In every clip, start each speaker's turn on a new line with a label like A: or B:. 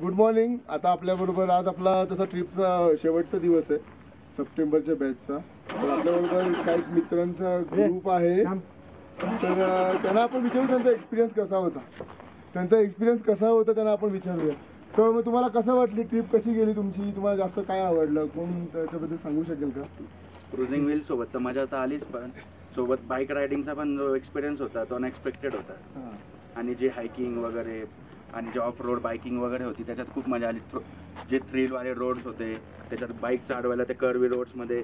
A: Good morning. आता आपल्याबरोबर आज आपला तसा ट्रिपचा शेवटचा दिवस आहे सप्टेंबरच्या बॅचचा. तर आपल्याबरोबर काही मित्रांचा ग्रुप आहे. तर त्यांना आपण विचारू त्यांचा एक्सपिरियन्स कसा होता. त्यांना आपण विचारूया. तर मग तुम्हाला कसं वाटली ट्रिप, कशी गेली तुमची, तुम्हाला जास्त काय आवडलं, कोण त्याच्याबद्दल सांगू शकेल का?
B: क्रुझिंग व्हील सोबत तर मजा तर आलीच, पण सोबत बाईक रायडिंगचा पण जो एक्सपिरियन्स होता तो अनएक्सपेक्टेड होता. आणि जे हायकिंग वगैरे आणि जे ऑफ रोड बाईकिंग वगैरे होती त्याच्यात खूप मजा आली. जे थ्रिलवाले रोड्स होते त्याच्यात बाईक चालवायला, ते कर्वी रोड्समध्ये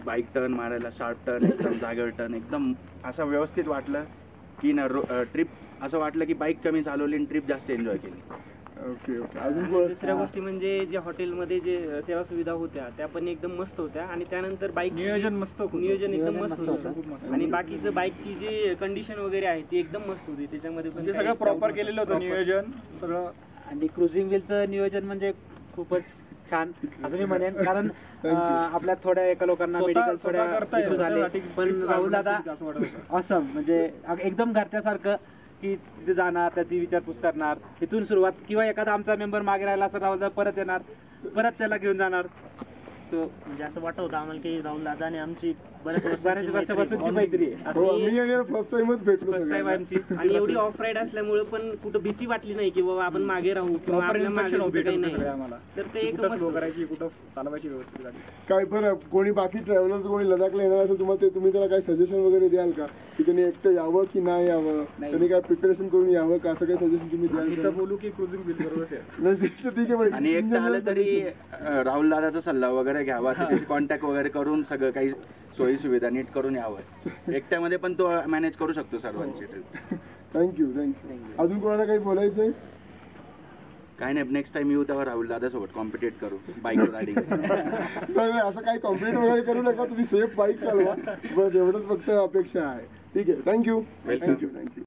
B: बाईक टर्न मारायला, शार्प टर्न, एकदम जागेवर टर्न, एकदम असं व्यवस्थित वाटलं की ना ट्रिप असं वाटलं की बाईक कमी चालवली आणि ट्रिप जास्त एन्जॉय केली.
A: Okay okay. अजून
C: दुसऱ्या गोष्टी म्हणजे जे हॉटेलमध्ये जे सेवा सुविधा होत्या त्या पण एकदम मस्त होत्या. आणि त्यानंतर बाईक नियोजन एकदम मस्त होतं. आणि बाकीचं बाईकची जी कंडिशन वगैरे आहे ती एकदम मस्त होती. त्याच्यामध्ये पण
D: सगळं प्रॉपर केलेलं होतं नियोजन सगळं. आणि क्रुझिंग व्हीलचं नियोजन म्हणजे खूपच छान असं मी म्हणेन. कारण आपल्या थोड्या एका लोकांना मेडिकल थोड्या झाले, पण राहुल दादा असं म्हणजे एकदम घरच्यासारखं की तिथे जाणार, त्याची विचारपूस करणार, तिथून सुरुवात. किंवा एखादा आमचा मेंबर मागे राहिला असं राहुल दादा परत येणार, परत त्याला घेऊन जाणार. सो
C: म्हणजे असं वाटत होतं आम्हाला की राहुल दादा आणि आमची बऱ्याच
D: वर्षापासूनची मैत्री आहे.
A: फर्स्ट टाइमच भेटलो.
C: फर्स्ट टाइम आमची. आणि एवढी ऑफ राईड असल्यामुळे पण कुठं भीती वाटली नाही की बाबा आपण मागे राहू किंवा आपल्या मागे काही नाही. तर ते एक
D: स्लो करायची, कुठं चालवायची व्यवस्थित गाडी.
A: काय बरं, कोणी बाकी ट्रॅव्हलर्स कोणी लडाखला येणार असेल तुम्हाला, तुम्ही त्याला काही सजेशन वगैरे द्याल का की त्यांनी एकटं यावं की नाही यावं, त्यांनी काय प्रिपरेशन करून यावं का, असं काही सजेशन तुम्ही द्याल?
D: बोलू की क्रुझिंग व्हील बरोबर
A: ठीक आहे.
B: आणि एकटं आलं तरी राहुल दादाचा सल्ला वगैरे घ्यावा, त्याच्याशी कॉन्टॅक्ट वगैरे करून सगळं काही सोयी सुविधा नीट करून यावं. एकट्यामध्ये पण तो मॅनेज करू शकतो सर्वांची ट्रिप.
A: थँक्यू. अजून कोणाला काही बोलायचंय?
B: काय नाही, नेक्स्ट टाइम येऊ तेव्हा राहुल दादा सोबत कॉम्पिटेट करू बाईक रायडिंग.
A: नाही, असं काही कॉम्पिटेट वगैरे करू नका. तुम्ही सेफ बाईक चालवा बस, एवढंच फक्त अपेक्षा आहे. ठीक आहे. थँक्यू.